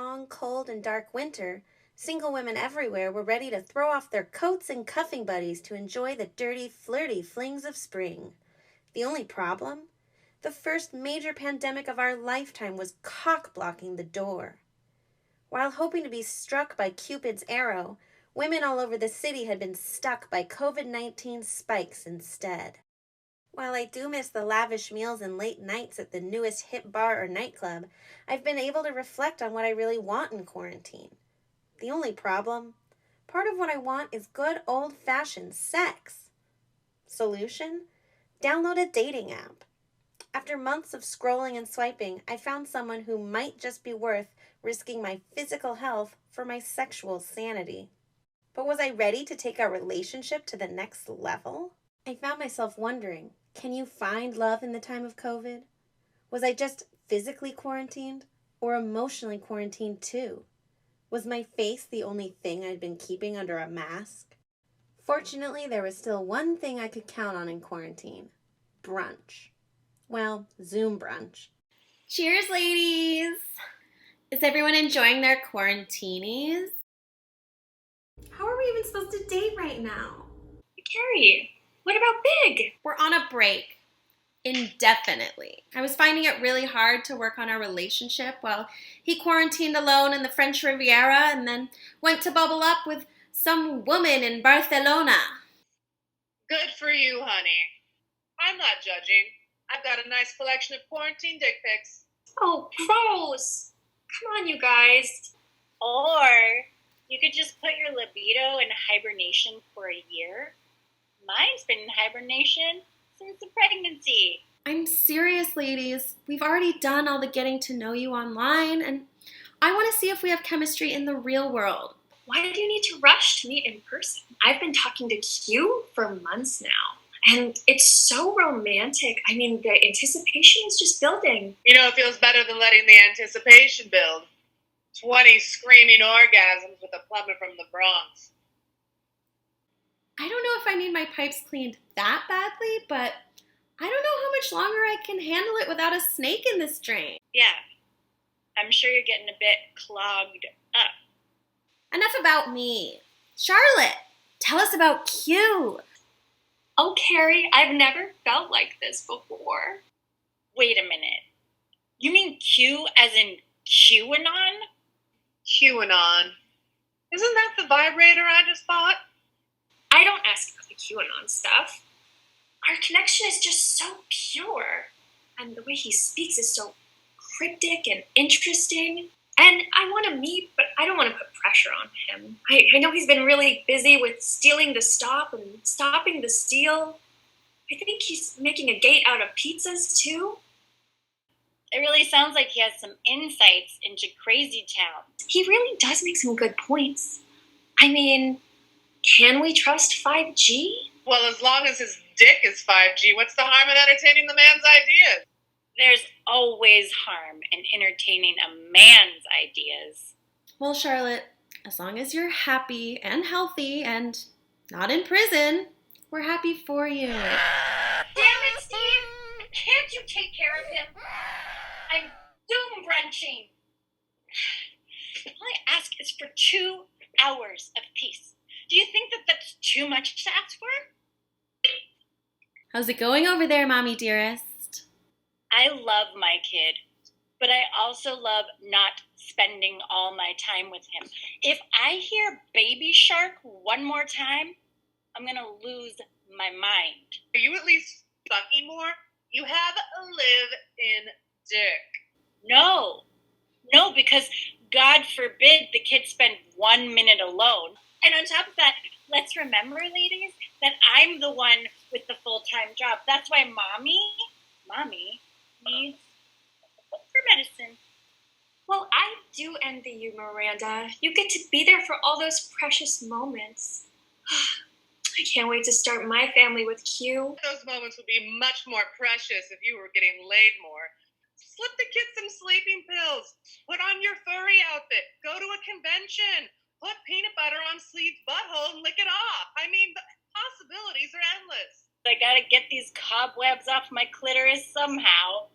long, cold, and dark winter, single women everywhere were ready to throw off their coats and cuffing buddies to enjoy the dirty, flirty flings of spring. The only problem? The first major pandemic of our lifetime was cock-blocking the door. While hoping to be struck by Cupid's arrow, women all over the city had been stuck by COVID-19 spikes instead. While I do miss the lavish meals and late nights at the newest hip bar or nightclub, I've been able to reflect on what I really want in quarantine. The only problem? Part of what I want is good old-fashioned sex. Solution? Download a dating app. After months of scrolling and swiping, I found someone who might just be worth risking my physical health for my sexual sanity. But was I ready to take our relationship to the next level? I found myself wondering, can you find love in the time of COVID? Was I just physically quarantined or emotionally quarantined too? Was my face the only thing I'd been keeping under a mask? Fortunately, there was still one thing I could count on in quarantine. Brunch. Well, Zoom brunch. Cheers, ladies! Is everyone enjoying their quarantinis? How are we even supposed to date right now? Carrie, what about Big? We're on a break. Indefinitely. I was finding it really hard to work on our relationship while he quarantined alone in the French Riviera and then went to bubble up with some woman in Barcelona. Good for you, honey. I'm not judging. I've got a nice collection of quarantine dick pics. Oh, gross. Come on, you guys. Or you could just put your libido in hibernation for a year. Mine's been in hibernation since the pregnancy. I'm serious, ladies. We've already done all the getting to know you online, and I want to see if we have chemistry in the real world. Why do you need to rush to meet in person? I've been talking to Q for months now, and it's so romantic. I mean, the anticipation is just building. You know, it feels better than letting the anticipation build. 20 screaming orgasms with a plumber from the Bronx. I don't know if I need my pipes cleaned that badly, but I don't know how much longer I can handle it without a snake in this drain. Yeah, I'm sure you're getting a bit clogged up. Enough about me. Charlotte, tell us about Q. Oh, Carrie, I've never felt like this before. Wait a minute. You mean Q as in QAnon? QAnon. Isn't that the vibrator I just bought? I don't ask about the QAnon stuff. Our connection is just so pure. And the way he speaks is so cryptic and interesting. And I want to meet, but I don't want to put pressure on him. I know he's been really busy with stealing the stop and stopping the steal. I think he's making a gate out of pizzas, too. It really sounds like he has some insights into Crazy Town. He really does make some good points. I mean, can we trust 5G? Well, as long as his dick is 5G, what's the harm in entertaining the man's ideas? There's always harm in entertaining a man's ideas. Well, Charlotte, as long as you're happy and healthy and not in prison, we're happy for you. Damn it, Steve! Can't you take care of him? I'm doom brunching. All I ask is for 2 hours of peace. Do you think that that's too much to ask for? How's it going over there, Mommy dearest? I love my kid, but I also love not spending all my time with him. If I hear Baby Shark one more time, I'm going to lose my mind. Are you at least fucking more? You have a live-in dick. No, because God forbid the kid spend 1 minute alone. And on top of that, let's remember, ladies, that I'm the one with the full-time job. That's why mommy needs for medicine. Well, I do envy you, Miranda. You get to be there for all those precious moments. I can't wait to start my family with Q. Those moments would be much more precious if you were getting laid more. Slip the kids some sleeping pills. Put on your furry outfit. Go to a convention. Put peanut butter on Sleeve's butthole and lick it off. I mean, the possibilities are endless. I gotta get these cobwebs off my clitoris somehow.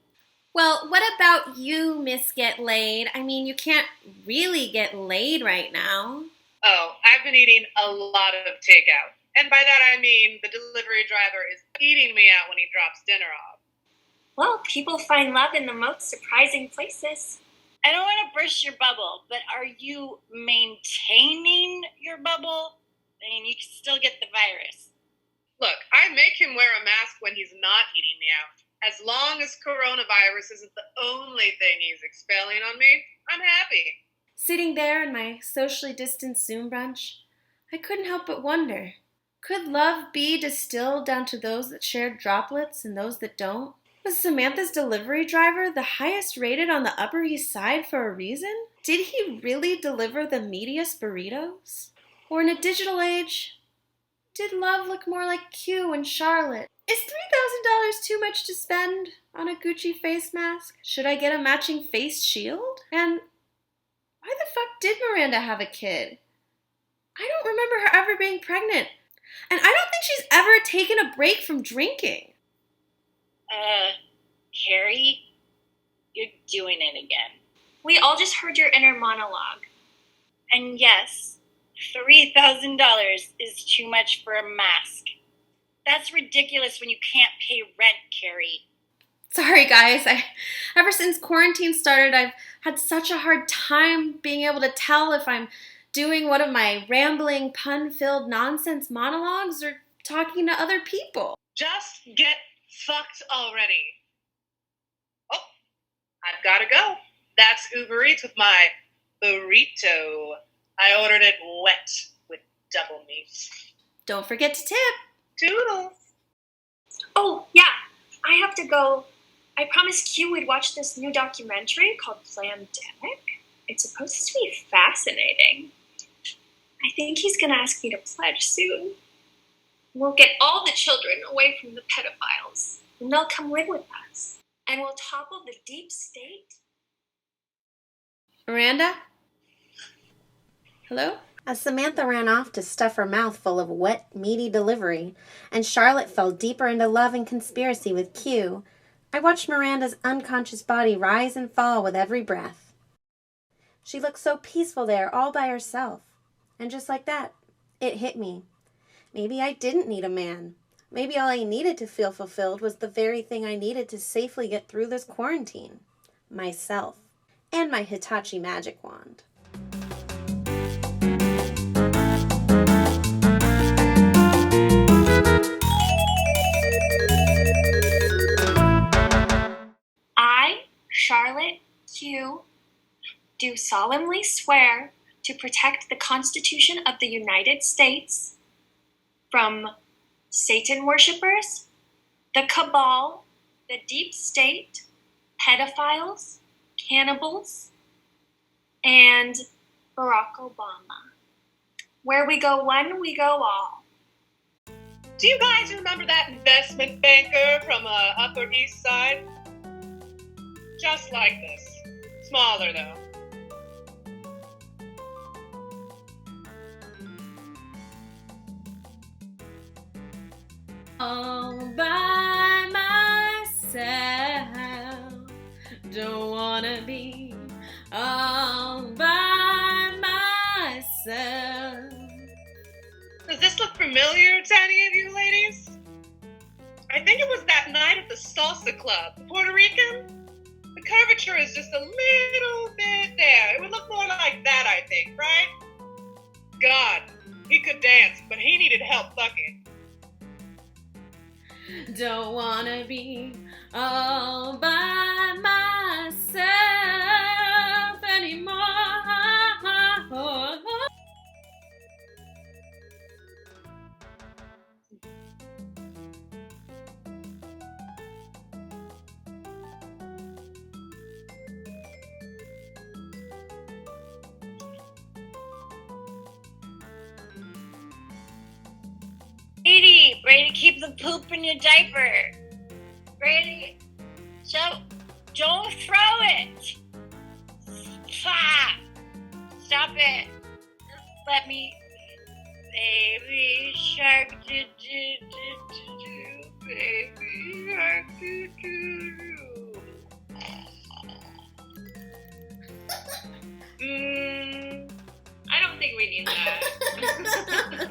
Well, what about you, Miss Get Laid? I mean, you can't really get laid right now. Oh, I've been eating a lot of takeout. And by that I mean the delivery driver is eating me out when he drops dinner off. Well, people find love in the most surprising places. I don't want to burst your bubble, but are you maintaining your bubble? I mean, you can still get the virus. Look, I make him wear a mask when he's not eating me out. As long as coronavirus isn't the only thing he's expelling on me, I'm happy. Sitting there in my socially distanced Zoom brunch, I couldn't help but wonder, could love be distilled down to those that share droplets and those that don't? Was Samantha's delivery driver the highest rated on the Upper East Side for a reason? Did he really deliver the meatiest burritos? Or in a digital age, did love look more like Q and Charlotte? Is $3,000 too much to spend on a Gucci face mask? Should I get a matching face shield? And why the fuck did Miranda have a kid? I don't remember her ever being pregnant. And I don't think she's ever taken a break from drinking. Carrie, you're doing it again. We all just heard your inner monologue. And yes, $3,000 is too much for a mask. That's ridiculous when you can't pay rent, Carrie. Sorry, guys. Ever since quarantine started, I've had such a hard time being able to tell if I'm doing one of my rambling, pun-filled nonsense monologues or talking to other people. Just get fucked already. Oh, I've got to go. That's Uber Eats with my burrito. I ordered it wet with double meat. Don't forget to tip. Toodles. Oh, yeah, I have to go. I promised Q we'd watch this new documentary called Plandemic. It's supposed to be fascinating. I think he's going to ask me to pledge soon. We'll get all the children away from the pedophiles, and they'll come live with us. And we'll topple the deep state. Miranda? Hello? As Samantha ran off to stuff her mouth full of wet, meaty delivery, and Charlotte fell deeper into love and conspiracy with Q, I watched Miranda's unconscious body rise and fall with every breath. She looked so peaceful there all by herself. And just like that, it hit me. Maybe I didn't need a man. Maybe all I needed to feel fulfilled was the very thing I needed to safely get through this quarantine. Myself. And my Hitachi magic wand. I, Charlotte Q, do solemnly swear to protect the Constitution of the United States from Satan worshippers, the cabal, the deep state, pedophiles, cannibals, and Barack Obama. Where we go one, we go all. Do you guys remember that investment banker from Upper East Side? Just like this. Smaller, though. All by myself. Don't wanna be all by myself. Does this look familiar to any of you ladies? I think it was that night at the salsa club. The Puerto Rican? The curvature is just a little bit there. It would look more like that, I think, right? God, he could dance, but he needed help fucking. Don't wanna be all by myself anymore. Brady, keep the poop in your diaper. Brady, so don't throw it. Stop it. Let me. Baby shark, do do do do do. Baby shark, do do do. opinion, guys.